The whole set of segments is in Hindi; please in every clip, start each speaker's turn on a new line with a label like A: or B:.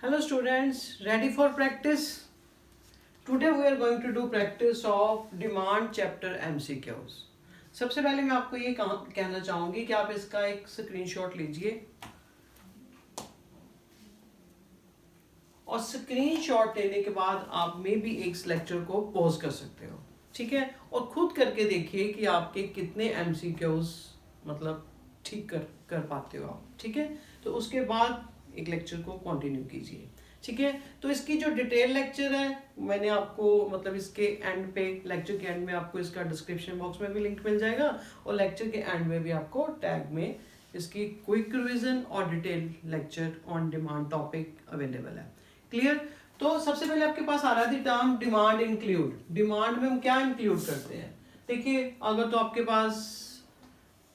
A: Hello students, ready for practice? Today we are going to do practice of demand chapter MCQs. सबसे पहले मैं आपको ये कहना चाहूँगी कि आप इसका एक स्क्रीनशॉट लीजिए और स्क्रीनशॉट लेने के बाद आप में भी एक लेक्चर को पॉज कर सकते हो, ठीक है, और खुद करके देखिए कि आपके कितने MCQs मतलब ठीक कर पाते हो आप, ठीक है। तो उसके बाद एक लेक्चर को कंटिन्यू कीजिए, ठीक है। तो इसकी जो डिटेल लेक्चर है मैंने आपको मतलब इसके एंड पे, लेक्चर के एंड में आपको इसका डिस्क्रिप्शन बॉक्स में भी लिंक मिल जाएगा और लेक्चर के एंड में भी आपको टैग में इसकी क्विक रिवीजन और detail lecture on demand topic available है। क्लियर? तो सबसे पहले आपके पास आ रहा है टर्म डिमांड इंक्लूड। डिमांड में हम क्या इंक्लूड करते हैं? देखिए, अगर तो आपके पास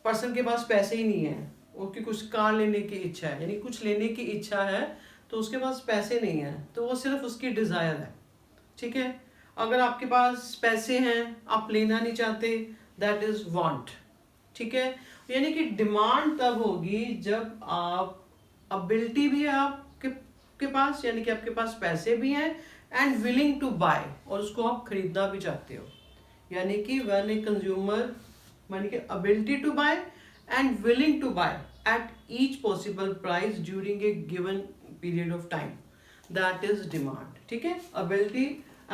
A: पर्सन के पास पैसे ही नहीं है, उसकी कुछ कार लेने की इच्छा है, यानी कुछ लेने की इच्छा है तो उसके पास पैसे नहीं है, तो वो सिर्फ उसकी डिजायर है, ठीक है। अगर आपके पास पैसे हैं, आप लेना नहीं चाहते, दैट इज वांट, ठीक है। यानी कि डिमांड तब होगी जब आप अबिलिटी भी है आपके पास, यानी कि आपके पास पैसे भी हैं एंड विलिंग टू बाय, और उसको आप खरीदना भी चाहते हो, यानी कि व्हेन ए कंज्यूमर यानी कि ability to buy and willing to buy at each possible price during a given period of time, that is demand, ठीक है। ability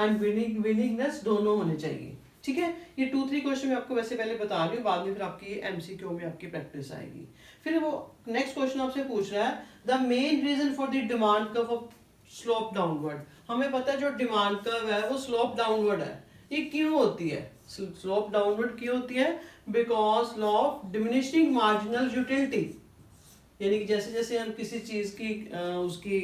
A: and willingness दोनों होने चाहिए, ठीक है। ये 2-3 क्वेश्चन मैं आपको वैसे पहले बता रही हूँ, बाद में फिर आपकी MCQ में आपकी प्रैक्टिस आएगी। फिर वो नेक्स्ट क्वेश्चन आपसे पूछ रहा है the main reason for the demand curve of slope downward. हमें पता है जो डिमांड कर्व है वो स्लोप डाउनवर्ड है। ये क्यों होती है? स्लोप डाउनवर्ड क्यों होती है? Because law of diminishing marginal utility, यानी कि जैसे जैसे हम किसी चीज की उसकी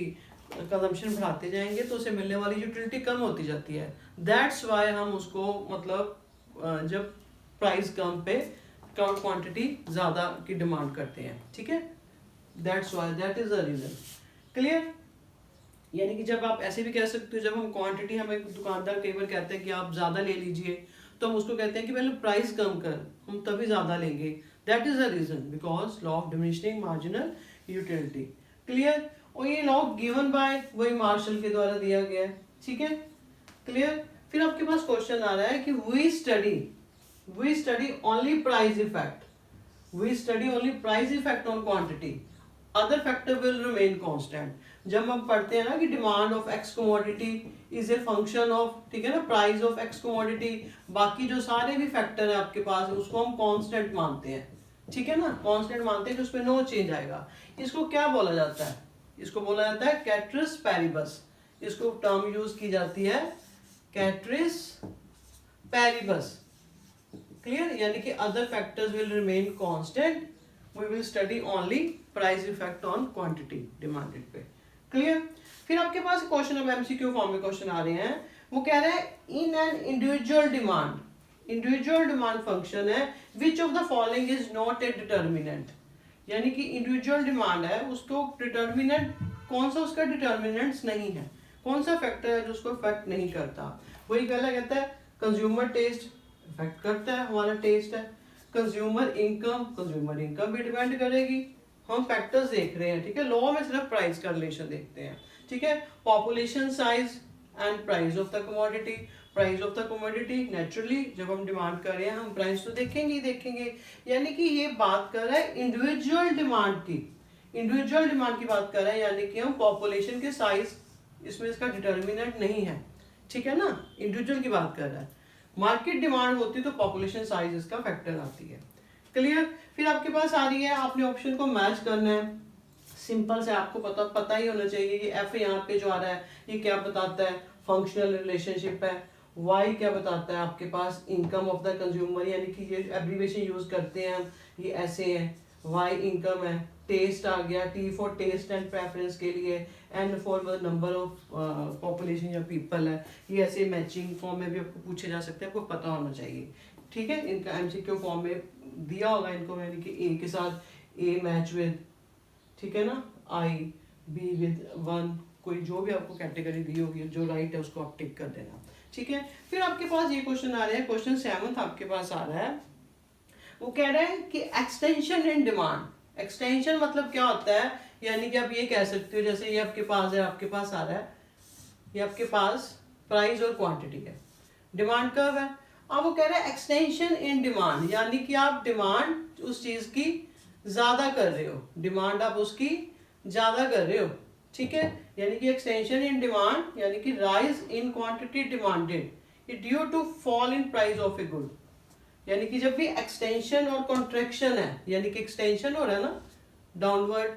A: कंजम्पशन बढ़ाते जाएंगे तो उसे मिलने वाली यूटिलिटी कम होती जाती है। दैट्स वाई हम उसको मतलब जब प्राइस कम पे क्वांटिटी ज्यादा की डिमांड करते हैं, ठीक है। That's why, that is the reason. Clear? यानी कि जब आप ऐसे भी कह सकते हो, जब हम क्वांटिटी, हमें दुकानदार कई बार कहते हैं कि आप ज़्यादा ले लीजिए, तो हम उसको कहते हैं कि पहले प्राइस कम कर, हम तभी ज़्यादा लेंगे। That is the reason, because law of diminishing marginal utility. Clear? और ये लॉ गिवन बाय वही मार्शल के द्वारा दिया गया है, ठीक है। क्लियर? फिर आपके पास क्वेश्चन आ रहा है कि we study only price effect, we study only price effect on quantity, other factor will remain constant. जब हम पढ़ते हैं ना कि demand of X commodity is a function of, ठीक है ना, प्राइस ऑफ एक्स कमोडिटी, बाकी जो सारे भी फैक्टर है आपके पास उसको हम कांस्टेंट मानते हैं, ठीक है ना, कांस्टेंट मानते हैं कि उसमें नो चेंज आएगा। इसको क्या बोला जाता है? इसको बोला जाता है कैटरिस पैरिबस। इसको टर्म यूज की जाती है कैटरिस पैरिबस। क्लियर? यानी कि other factors will remain constant, we will study only price effect on quantity demanded पे। क्लियर? फिर आपके पास क्वेश्चन अब MCQ फॉर्म में क्वेश्चन आ रहे हैं, वो कह रहे हैं in an individual demand function है which of the following is not a determinant. यानी कि इंडिविजुअल डिमांड है, उसको डिटर्मिनेंट, कौन सा उसका डिटर्मिनेंट्स नहीं है, कौन सा फैक्टर है जो उसको इफेक्ट नहीं करता। वही पहला कहता है कंज्यूमर टेस्ट इफेक्ट करता है, हमारा टेस्ट है। कंज्यूमर इनकम भी डिपेंड करेगी। हम फैक्टर्स देख रहे हैं, ठीक है, लॉ में सिर्फ प्राइस का रिलेशन देखते हैं, ठीक है। Population size and price of the commodity, price of the commodity naturally जब हम डिमांड कर रहे हैं हम प्राइस तो देखेंगे ही देखेंगे। यानी कि ये बात कर रहा है इंडिविजुअल डिमांड की बात कर रहा है, यानी कि हम पॉपुलेशन के साइज, इसमें इसका डिटर्मिनेंट नहीं है, ठीक है ना, इंडिविजुअल की बात कर रहा है। मार्केट डिमांड होती तो पॉपुलेशन साइज इसका फैक्टर आती है। क्लियर? फिर आपके पास आ रही है, आपने ऑप्शन को मैच करना है। सिंपल से आपको पता ही होना चाहिए कि एफ यहाँ पे जो आ रहा है ये क्या बताता है, फंक्शनल रिलेशनशिप है। वाई क्या बताता है आपके पास, इनकम ऑफ द कंज्यूमर, यानी कि ये एब्रीविएशन यूज करते हैं हम, ये ऐसे है, वाई इनकम है। टेस्ट आ गया, T for test and preference के लिए, N for the number of population या पीपल है। ये ऐसे मैचिंग फॉर्म में भी आपको पूछे जा सकते हैं, आपको पता होना चाहिए, ठीक है। इनका MCQ फॉर्म में दिया होगा इनको, यानी कि ए के साथ ए मैच विद, ठीक है ना, आई, बी विद 1, कोई जो भी आपको कैटेगरी दी होगी जो राइट है उसको आप टिक कर देना, ठीक है। फिर आपके पास ये क्वेश्चन आ रहे हैं, क्वेश्चन 7 आपके पास आ रहा है, वो कह रहा है कि एक्सटेंशन इन डिमांड। एक्सटेंशन मतलब क्या होता है यानी कि आप ये कह सकते हो, जैसे ये आपके पास है, आपके पास आ रहा है, ये आपके पास प्राइस और क्वांटिटी है, डिमांड कर्व है। अब वो कह रहा है एक्सटेंशन इन डिमांड, यानी कि आप डिमांड उस चीज की ज्यादा कर रहे हो, डिमांड आप उसकी ज्यादा कर रहे हो, ठीक है। यानी कि एक्सटेंशन इन डिमांड यानी कि rise in quantity demanded due to fall in price of a good. यानी कि जब भी एक्सटेंशन और कॉन्ट्रैक्शन है, यानी कि एक्सटेंशन हो रहा है ना, डाउनवर्ड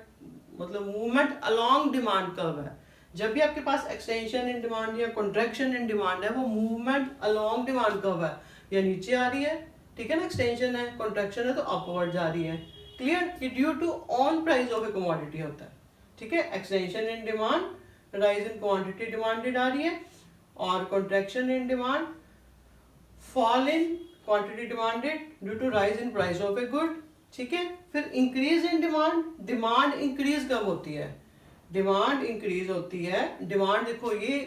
A: मतलब मूवमेंट अलोंग डिमांड कर्व है, जब भी आपके पास एक्सटेंशन इन डिमांड या कॉन्ट्रैक्शन इन डिमांड है, वो मूवमेंट अलोंग डिमांड कर्व है, या नीचे आ रही है, ठीक है ना, एक्सटेंशन है, कॉन्ट्रैक्शन है तो अपवर्ड जा रही है, क्लियर। ये due to on price of a commodity होता है, ठीक है। Extension in demand rise in quantity demanded आ रही है, और contraction in demand fall in quantity demanded due to rise in price of a good, ठीक है। फिर increase in demand, demand increase कब होती है, डिमांड इंक्रीज होती है, डिमांड देखो ये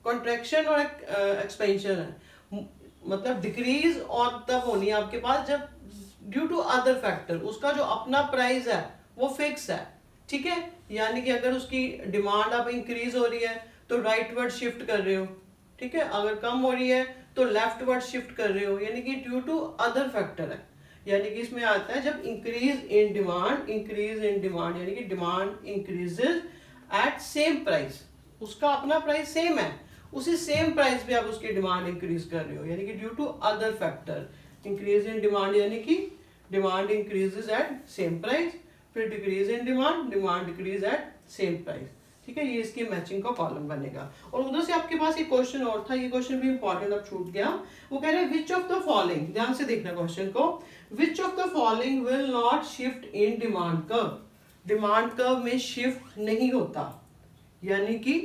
A: कॉन्ट्रैक्शन और एक्सपेंशन है, मतलब डिक्रीज और तब होनी है आपके पास जब ड्यू टू अदर फैक्टर, उसका जो अपना प्राइस है वो फिक्स है, ठीक है। यानी कि अगर उसकी डिमांड अब इंक्रीज हो रही है तो राइटवर्ड शिफ्ट कर रहे हो, ठीक है, अगर कम हो रही है तो लेफ्टवर्ड शिफ्ट कर रहे हो, यानी कि ड्यू टू अदर फैक्टर है। यानी कि इसमें आता है जब increase in demand, increase in demand यानी कि demand increases at same price, उसका अपना प्राइस सेम है, उसी सेम प्राइस पे आप उसकी डिमांड इंक्रीज कर रहे हो, यानी कि due to other factor. Increase in demand यानी कि demand increases at same price, फिर decrease in demand, demand decrease at same price, ठीक है। ये इसकी मैचिंग का कॉलम बनेगा। और उधर से आपके पास एक क्वेश्चन और था, ये क्वेश्चन भी इंपॉर्टेंट अब छूट गया। वो कह रहे हैं विच ऑफ द फॉलोइंग, ध्यान से देखना क्वेश्चन को, विच of the following will not shift in demand curve, demand curve में शिफ्ट नहीं होता, यानी कि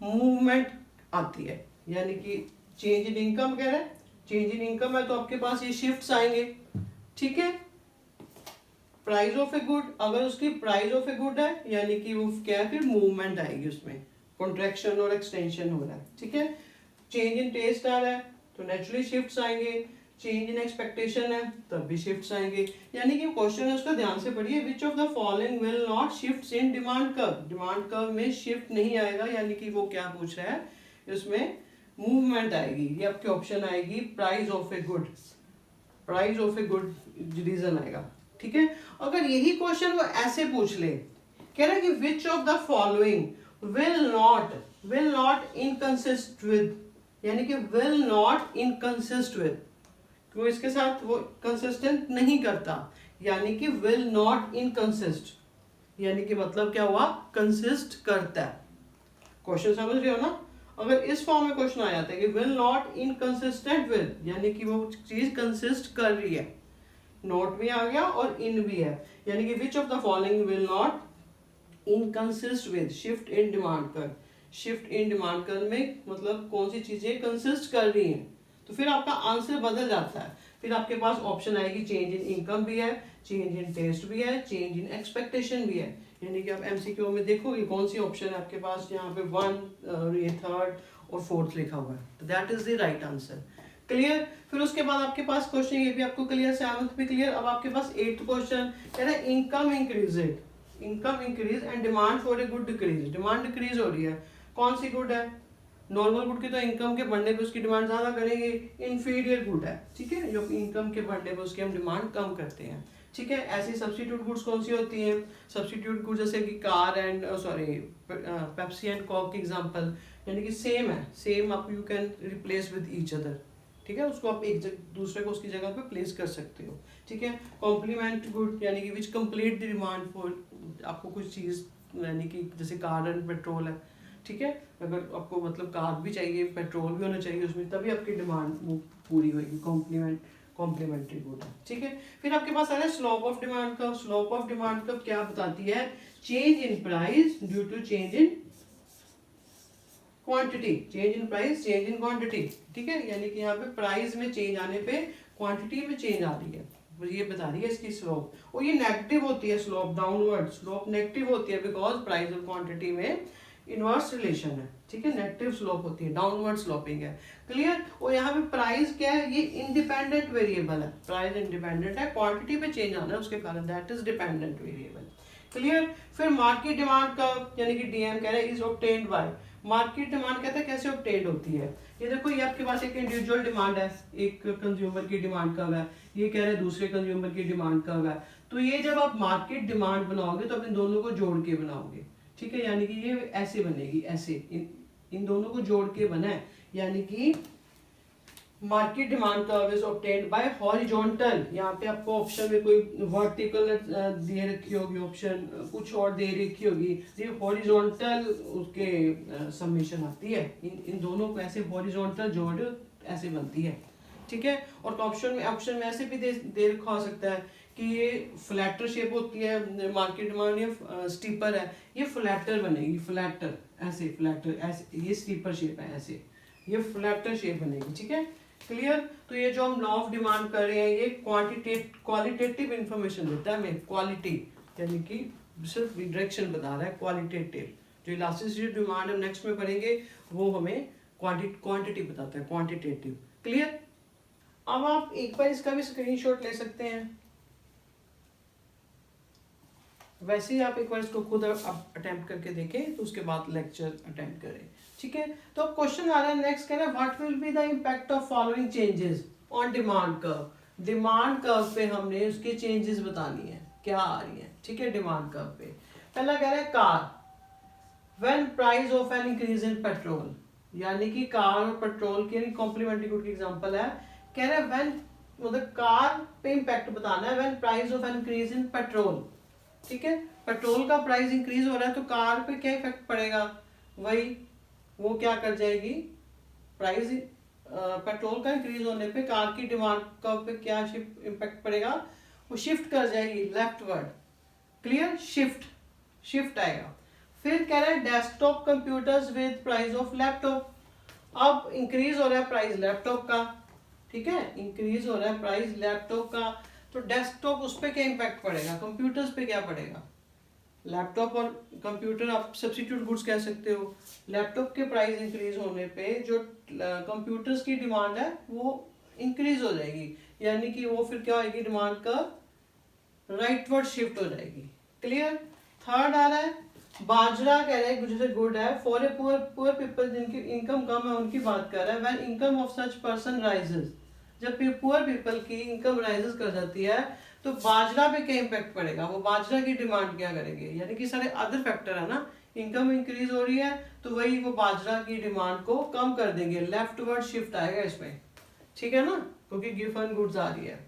A: मूवमेंट आती है, यानी कि चेंज इन इनकम कह रहे हैं, चेंज इन इनकम है तो आपके पास ये शिफ्ट्स आएंगे, ठीक है। प्राइस ऑफ ए गुड, अगर उसकी प्राइस ऑफ ए गुड है यानी कि वो क्या है, फिर मूवमेंट आएगी उसमें, कॉन्ट्रैक्शन और एक्सटेंशन हो रहा है, ठीक है। चेंज इन टेस्ट आ रहा है तो नेचुरली शिफ्ट्स आएंगे, चेंज इन एक्सपेक्टेशन है तब भी शिफ्ट्स आएंगे। यानी कि क्वेश्चन है उसका ध्यान से पढ़िए, विच of the following will not shifts in demand curve, demand curve में शिफ्ट नहीं आएगा, यानी कि वो क्या पूछ रहा है, इसमें मूवमेंट आएगी, ये आपकी ऑप्शन आएगी price of a good, price of a good reason आएगा, ठीक है। अगर यही क्वेश्चन वो ऐसे पूछ ले, कह रहा है कि which of the following will not inconsist with, यानी कि विल नॉट इनकंसिस्ट विद, तो इसके साथ वो कंसिस्टेंट नहीं करता, यानी कि विल नॉट इनकंसिस्ट, यानी कि मतलब क्या हुआ, कंसिस्ट करता है। क्वेश्चन समझ रहे हो ना। अगर इस फॉर्म में क्वेश्चन आ जाता है कि विल नॉट इनकंसिस्टेंट विद, यानी कि वो चीज कंसिस्ट कर रही है, नॉट भी आ गया और इन भी है, यानी कि which of the following will not inconsist with shift in demand curve, shift in demand curve में मतलब कौन सी चीजें कंसिस्ट कर रही हैं, तो फिर आपका आंसर बदल जाता है। फिर आपके पास ऑप्शन आएगी चेंज इन इनकम भी है, चेंज इन टेस्ट भी है, चेंज इन एक्सपेक्टेशन भी है, यानी कि आप एमसीक्यू में देखोगे कौन सी ऑप्शन है आपके पास, यहाँ पे 1, ये 3rd और 4th लिखा हुआ है, तो that is the right answer, clear. फिर उसके बाद आपके पास क्वेश्चन ये भी आपको क्लियर, 7th भी क्लियर। अब आपके पास 8th क्वेश्चन कह रहा है income increased, income increase and demand for a good decrease, demand decrease हो रही है, कौन सी गुड है, नॉर्मल गुड की तो इनकम के बढ़ने पे उसकी डिमांड ज्यादा करेंगे, इंफीरियर गुड है, ठीक है, जो इनकम के बढ़ने पे उसकी हम डिमांड कम करते हैं, ठीक है। ऐसी सब्स्टिट्यूट गुड्स कौन सी होती हैं, सब्स्टिट्यूट गुड जैसे कि car and Pepsi and Coke की एग्जांपल, यानी कि सेम है, सेम आप you can replace with each other, ठीक है, उसको आप एक दूसरे को उसकी जगह पे प्लेस कर सकते हो, ठीक है। कॉम्प्लीमेंट गुड यानी कि which complete the demand for, आपको कुछ चीज यानी कि जैसे कार एंड पेट्रोल है, ठीक है, अगर आपको मतलब कार भी चाहिए, पेट्रोल भी होना चाहिए उसमें, तभी आपकी डिमांड वो पूरी होगी, कॉम्प्लीमेंट्री गुड है, ठीक है। फिर आपके पास आ रहा है slope of demand curve, slope of demand curve क्या बताती है, change in price due to change in quantity, change in price change in quantity, ठीक है, यानी कि यहाँ पे प्राइस में चेंज आने पे क्वांटिटी में चेंज आ रही है, ये बता रही है इसकी स्लोप। और ये नेगेटिव होती है स्लोप, डाउनवर्ड स्लोप नेगेटिव होती है, बिकॉज प्राइस और क्वांटिटी में इनवर्स रिलेशन है, ठीक है, नेगेटिव स्लोप होती है, डाउनवर्ड स्लोपिंग है, क्लियर। और यहाँ पे प्राइस क्या है, ये इंडिपेंडेंट वेरिएबल है, प्राइस इंडिपेंडेंट है, क्वांटिटी पे चेंज आना है उसके कारण, that is dependent variable, clear. फिर मार्केट डिमांड का यानी कि डीएम कह रहे हैं is obtained by, market demand कहते हैं कैसे ऑब्टेन्ड होती है। ये देखो ये आपके पास एक इंडिविजुअल डिमांड है, एक कंज्यूमर की डिमांड कब है, ये कह रहे हैं दूसरे कंज्यूमर की डिमांड कब है। तो ये जब आप मार्केट डिमांड बनाओगे तो आप इन दोनों को जोड़ के बनाओगे, ठीक है, यानी कि ये ऐसे बनेगी, ऐसे इन दोनों को जोड़ के बना है, यानी कि market demand curve is obtained by horizontal. यहाँ पे आपको ऑप्शन में कोई वर्टिकल दे रखी होगी, ऑप्शन कुछ और दे रखी होगी, ये हॉरिजॉन्टल उसके समेशन आती है, इन दोनों को ऐसे हॉरिजॉन्टल जोड़ ऐसे बनती है, ठीक है। और ऑप्शन में ऐसे भी दे रखा हो सकता है कि ये फ्लैटर शेप होती है मार्केट डिमांड, या स्टीपर है, ये फ्लैटर बनेगी, फ्लैटर ऐसे, फ्लैटर ऐसे, ये स्टीपर शेप है ऐसे, ये फ्लैटर शेप बनेगी, ठीक है, क्लियर। तो ये जो हम लॉ ऑफ डिमांड कर रहे हैं ये क्वालिटेटिव इंफॉर्मेशन देता है हमें, क्वालिटी यानी कि सिर्फ डायरेक्शन बता रहा है, क्वालिटेटिव। जो इलास्टिसिटी डिमांड हम नेक्स्ट में पढ़ेंगे वो हमें क्वांटिटी बताता है, क्वांटिटेटिव, क्लियर। अब आप एक बार इसका भी स्क्रीनशॉट ले सकते हैं, वैसे ही आप एक बार इसको खुद अटेम्प्ट करके देखें तो उसके बाद लेक्चर अटेम्प्ट करें, ठीक है। तो अब क्वेश्चन आ रहा है नेक्स्ट, कह रहा है what will be the impact of following changes on demand curve. Demand curve पे हमने उसके चेंजेस बतानी है, क्या आ रही है, ठीक है, डिमांड कर्व पे। पहला कह रहा है car, when price of an increase in petrol, यानी कि कार और पेट्रोल के कॉम्प्लीमेंट्री गुड की एग्जांपल है। कह रहा है व्हेन, मतलब कार पे इम्पैक्ट बताना है, when price of an increase in petrol, ठीक है, पेट्रोल का प्राइस इंक्रीज हो रहा है तो कार पे क्या इफेक्ट पड़ेगा, वही वो क्या कर जाएगी, प्राइस पेट्रोल का इंक्रीज होने पे कार की डिमांड का पे क्या इम्पैक्ट पड़ेगा, वो शिफ्ट कर जाएगी लेफ्टवर्ड, क्लियर, शिफ्ट आएगा। फिर कह रहा है desktop computers with price of laptop, अब इंक्रीज हो रहा है प्राइस लैपटॉप का, ठीक है, इंक्रीज हो रहा है प्राइस लैपटॉप का, तो डेस्कटॉप उस पर क्या इम्पैक्ट पड़ेगा, कंप्यूटर्स पे क्या पड़ेगा, लैपटॉप और कंप्यूटर आप सब्स्टिट्यूट गुड्स कह सकते हो। लैपटॉप के प्राइस इंक्रीज होने पे जो कंप्यूटर्स की डिमांड है वो इंक्रीज हो जाएगी, यानी कि वो फिर क्या होगी, डिमांड का राइटवर्ड शिफ्ट हो जाएगी, क्लियर। थर्ड आ रहा है बाजरा, कह रहे हैं जैसे गुड है फॉर ए पुअर पीपल, जिनकी इनकम कम है उनकी बात कर रहा है। When income of such person rises, जब पुअर पीपल की इनकम राइजेस कर जाती है तो बाजरा पे क्या इम्पैक्ट पड़ेगा, वो बाजरा की डिमांड क्या करेंगे, यानी कि सारे अदर फैक्टर है ना, इनकम इंक्रीज हो रही है तो वही वो बाजरा की डिमांड को कम कर देंगे, लेफ्टवर्ड शिफ्ट आएगा इसमें, ठीक है ना, क्योंकि गिवन गुड्स आ रही है।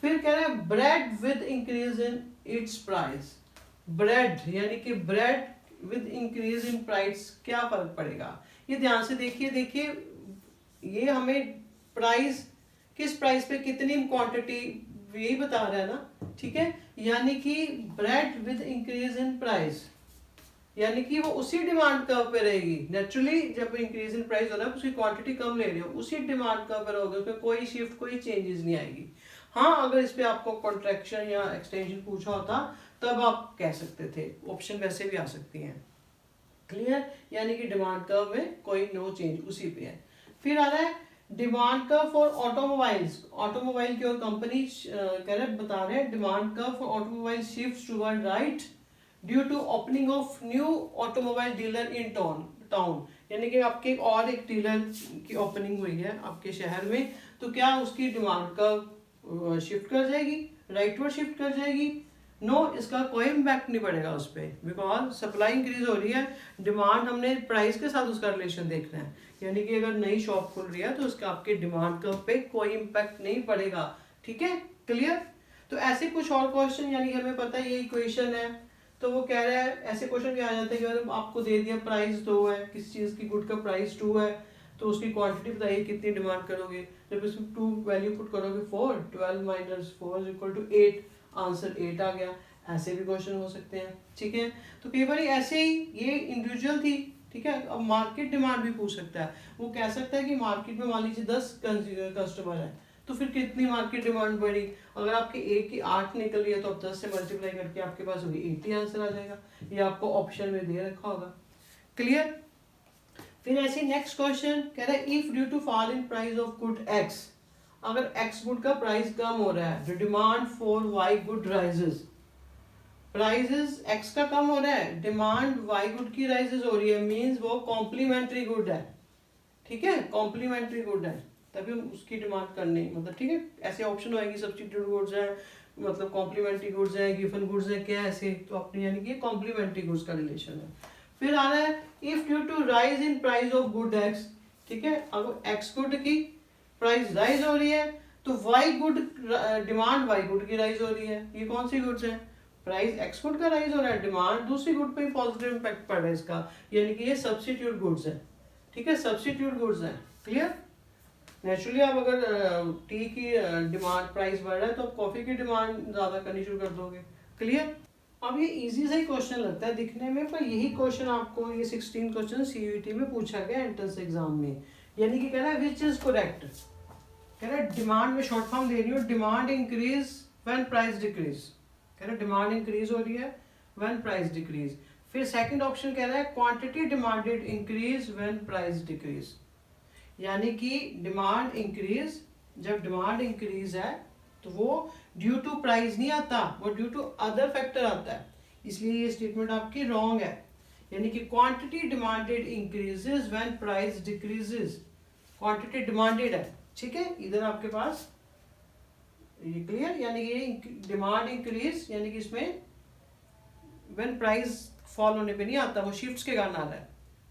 A: फिर कह रहे हैं bread with increase in its price, bread यानी कि bread with increase in price क्या फर्क पड़ेगा, ये ध्यान से देखिए ये हमें प्राइस, किस प्राइस पे कितनी क्वांटिटी यही बता रहा है ना, ठीक है, यानी कि bread with increase in price, यानी कि वो उसी डिमांड कर्व पे रहेगी, नेचुरली जब इंक्रीज इन प्राइस हो रहा है उसकी क्वांटिटी कम ले रही हो, उसी डिमांड कर्व पे रहोगे, उसमें कोई शिफ्ट कोई चेंजेस नहीं आएगी। हाँ, अगर इस पे आपको कॉन्ट्रैक्शन या एक्सटेंशन पूछा होता तब आप कह सकते थे, ऑप्शन वैसे भी आ सकती हैं, क्लियर, यानी कि डिमांड कर्व में कोई नो चेंज उसी पे है। फिर आ रहा है demand curve for automobiles, automobile की और कंपनी कह रहे बता रहे हैं demand curve for automobile shifts toward right due to opening of new automobile dealer in town, यानी कि आपके और एक डीलर की ओपनिंग हुई है आपके शहर में, तो क्या उसकी डिमांड कर्व शिफ्ट कर जाएगी, राइटवर्ड शिफ्ट कर जाएगी, नो, इसका कोई इम्पैक्ट नहीं पड़ेगा उस पर, बिकॉज सप्लाई इंक्रीज हो रही है, डिमांड हमने प्राइस के साथ उसका रिलेशन देखना है, यानी कि अगर नई शॉप खुल रही है तो उसका आपके डिमांड कर्व पे कोई इम्पैक्ट नहीं पड़ेगा, ठीक है, क्लियर। तो ऐसे कुछ और क्वेश्चन, यानी कि हमें पता है ये इक्वेशन है, तो वो कह रहा है ऐसे क्वेश्चन भी आ जाते हैं कि अगर आपको दे दिया प्राइस 2 है, किसी चीज़ की गुड का प्राइस 2 है तो उसकी क्वांटिटी बताइए कितनी डिमांड करोगे, जब इसमें 2 वैल्यू पुट करोगे 4, 12 minus 4 is equal to 8, answer 8 आ गया, ऐसे भी क्वेश्चन हो सकते हैं, ठीक है। तो कई बार ऐसे ही ये इंडिविजुअल थी, ठीक है, अब मार्केट डिमांड भी पूछ सकता है, वो कह सकता है कि मार्केट में मान लीजिए 10 कस्टमर है तो फिर कितनी मार्केट डिमांड बढ़ी, अगर आपके एक की 8 निकल रही है तो आप 10 से मल्टीप्लाई करके आपके पास होगी 80 आंसर आ जाएगा, ये आपको ऑप्शन में दे रखा होगा, क्लियर। फिर ऐसे नेक्स्ट क्वेश्चन कह रहा है if due to fall in price of good X, अगर एक्स गुड का प्राइस कम हो रहा है, the demand for Y good rises, prices X का कम हो रहा है, डिमांड वाई गुड की राइजेस हो रही है, मींस वो कॉम्प्लीमेंट्री गुड है, ठीक है, कॉम्प्लीमेंट्री गुड है, तभी हम उसकी डिमांड करनी, मतलब ठीक है, ऐसे ऑप्शन होएंगी, सब्स्टिट्यूट गुड्स हैं, मतलब कॉम्प्लीमेंट्री गुड्स हैं, गिवन गुड्स हैं, क्या ऐसे, तो अपनी यानी कि कॉम्प्लीमेंट्री गुड्स का रिलेशन है। फिर आ रहा है if due to rise in price of good X, ठीक है, अगर एक्स गुड की प्राइस राइज हो रही है तो Y good, demand Y good की राइज हो रही है, ये कौन सी गुड्स है, प्राइस एक्स गुड का राइज हो रहा है, डिमांड दूसरी गुड पे पॉजिटिव इंपैक्ट पड़ रहा है इसका, यानी कि ये सब्स्टिट्यूट गुड्स है, ठीक है, सब्स्टिट्यूट गुड्स है, क्लियर। नेचुरली आप अगर टी की डिमांड प्राइस बढ़ रहा है तो आप कॉफी की डिमांड ज्यादा करनी शुरू कर दोगे, क्लियर। अब ये इजी सा ही क्वेश्चन लगता है दिखने में, पर यही क्वेश्चन आपको ये 16 क्वेश्चन सीयूईटी में पूछा गया एंट्रेंस एग्जाम में, यानी कि कह रहा है विच इज करेक्ट, कह रहा है डिमांड में शॉर्ट फॉर्म दे रही हो, demand increase when price decrease, कह रहा है डिमांड इंक्रीज हो रही है व्हेन प्राइस डिक्रीज। फिर सेकंड ऑप्शन कह रहा है quantity demanded increase when price decrease, यानी कि डिमांड इंक्रीज, जब डिमांड इंक्रीज है तो वो ड्यू टू प्राइस नहीं आता, वो ड्यू टू अदर फैक्टर आता है, इसलिए ये स्टेटमेंट आपकी रॉन्ग है, यानी कि quantity demanded increases when price decreases, quantity demanded है, ठीक है, इधर आपके पास ये क्लियर, यानी कि ये डिमांड इंक्रीज, यानी कि इसमें व्हेन प्राइस फॉल होने पे नहीं आता, वो शिफ्ट्स के कारण आ रहा है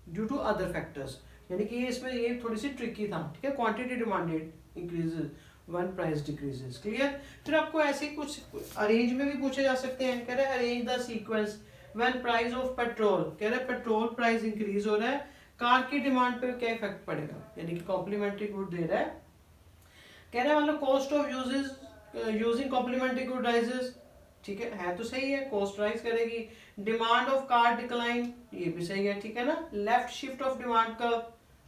A: ड्यू टू अदर फैक्टर्स, यानी कि ये इसमें ये थोड़ी सी ट्रिकी था, ठीक है, quantity demanded increases when price decreases, clear. फिर आपको ऐसे कुछ अरेंज में भी पूछे जा सकते हैं, कह रहे हैं arrange the sequence when price of petrol, कह रहे हैं पेट्रोल प्राइस इंक्रीज हो रहा है, कार की डिमांड पे क्या इफेक्ट पड़ेगा, यानी कि कॉम्प्लीमेंट्री गुड दे रहा है, कह रहे हैं मतलब cost of using complementary good rises, ठीक है तो सही है, कॉस्ट राइज करेगी, डिमांड ऑफ कार डिक्लाइन, ये भी सही है, ठीक है ना, left shift of demand curve,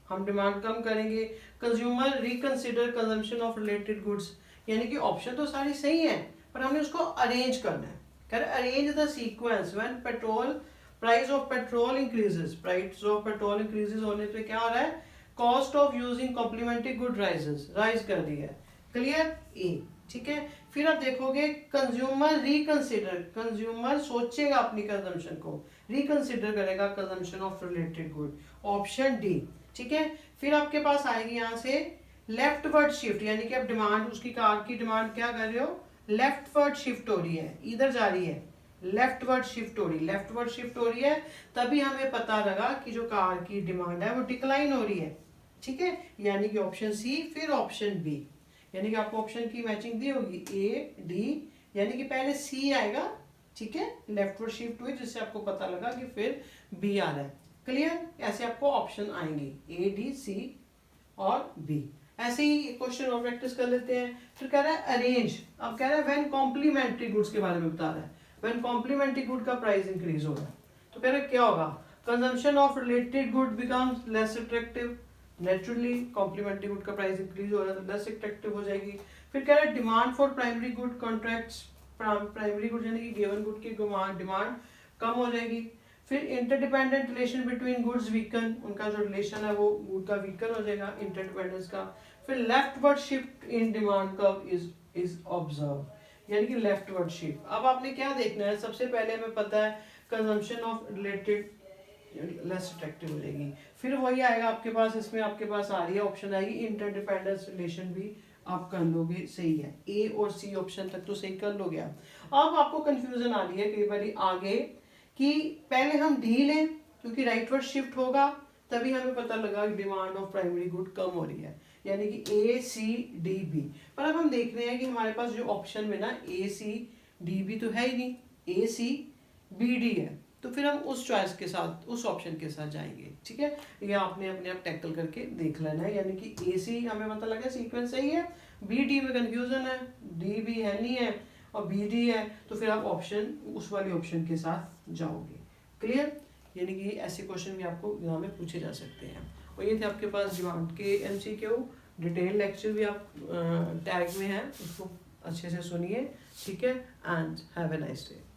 A: हम डिमांड कम करेंगे, consumer reconsider consumption of related goods, यानी कि ऑप्शन तो सारी सही है पर हमने उसको अरेंज करना है, कह रहे arrange the sequence when petrol price of petrol increases, price of petrol increases होने पे क्या हो रहा है, cost of using complementary good rise कर दी है, क्लियर ए, ठीक है। फिर आप देखोगे कंज्यूमर रिकंसिडर, कंज्यूमर सोचेगा अपनी कंजम्पशन को, रिकंसिडर करेगा consumption of related good, option D, ठीक है। फिर आपके पास आएगी यहाँ से लेफ्टवर्ड शिफ्ट, यानी कि आप डिमांड उसकी कार की डिमांड क्या कर रहे हो, लेफ्टवर्ड शिफ्ट हो रही है, इधर जा रही है, लेफ्टवर्ड शिफ्ट हो रही है, लेफ्टवर्ड शिफ्ट हो रही है, तभी हमें पता लगा कि जो कार की डिमांड है वो डिक्लाइन हो रही है, ठीक है, यानी कि ऑप्शन सी, फिर ऑप्शन बी, यानी कि आपको ऑप्शन की मैचिंग दी होगी ए डी, यानी कि पहले सी आएगा, ठीक है, लेफ्टवर्ड शिफ्ट हुई जिससे आपको पता लगा कि फिर बी आ रहा है, क्लियर। ऐसे आपको ऑप्शन आएंगे ए डी सी और बी, ऐसे ही क्वेश्चन और प्रैक्टिस कर लेते हैं। फिर कह रहा है अरेंज, अब कह रहा है व्हेन कॉम्प्लीमेंट्री गुड्स के बारे में बता रहा है, व्हेन कॉम्प्लीमेंट्री गुड का प्राइस इंक्रीज हो रहा है तो कह रहा है क्या होगा, consumption of related good becomes less attractive, naturally complementary good का प्राइस इंक्रीज हो रहा है तो लेस अट्रैक्टिव हो जाएगी। फिर कह रहा है demand for primary good contracts, primary good यानी कि गिवन गुड की डिमांड कम हो जाएगी। फिर interdependent relation between goods weaken, उनका जो रिलेशन है वो गुड का वीकन हो जाएगा इंटरडिपेंडेंस का। फिर leftward shift in demand curve is observe, यानी कि लेफ्टवर्ड शिफ्ट। अब आपने क्या देखना है, सबसे पहले हमें पता है consumption of related less attractive हो जाएगी, फिर वही आएगा आपके पास, इसमें आपके पास आ रही है ऑप्शन आएगी इंटरडिपेंडेंस रिलेशन भी आप कर लोगे, सही है, ए और सी ऑप्शन तक तो सही कर लोगे आप। अब आपको कंफ्यूजन आ रही है कई बार आगे कि पहले हम डी लें क्योंकि राइटवर्ड शिफ्ट होगा तभी हमें पता लगा demand of primary good come हो रही है, यानी कि ए सी डी बी। पर अब हम देख रहे हैं कि हमारे पास जो ऑप्शन में ना ए सी डी बी तो है ही नहीं, ए सी बी डी है, तो फिर हम उस चॉइस के साथ उस ऑप्शन के साथ जाएंगे, ठीक है। ये आपने अपने आप टैकल करके देख लेना है, यानी कि ए सी हमें पता लगा सीक्वेंस सही है, बी डी में कंफ्यूजन है, डी बी है नहीं है और बी डी है, तो फिर आप ऑप्शन उस वाले ऑप्शन के साथ जाओगे, क्लियर। यानी कि ऐसे क्वेश्चन भी आपको एग्जाम में पूछे जा सकते हैं। और ये थे आपके पास डिमांड के एमसीक्यू, डिटेल लेक्चर भी आप टैग में है, उसको अच्छे से सुनिए, ठीक है, and have a nice day.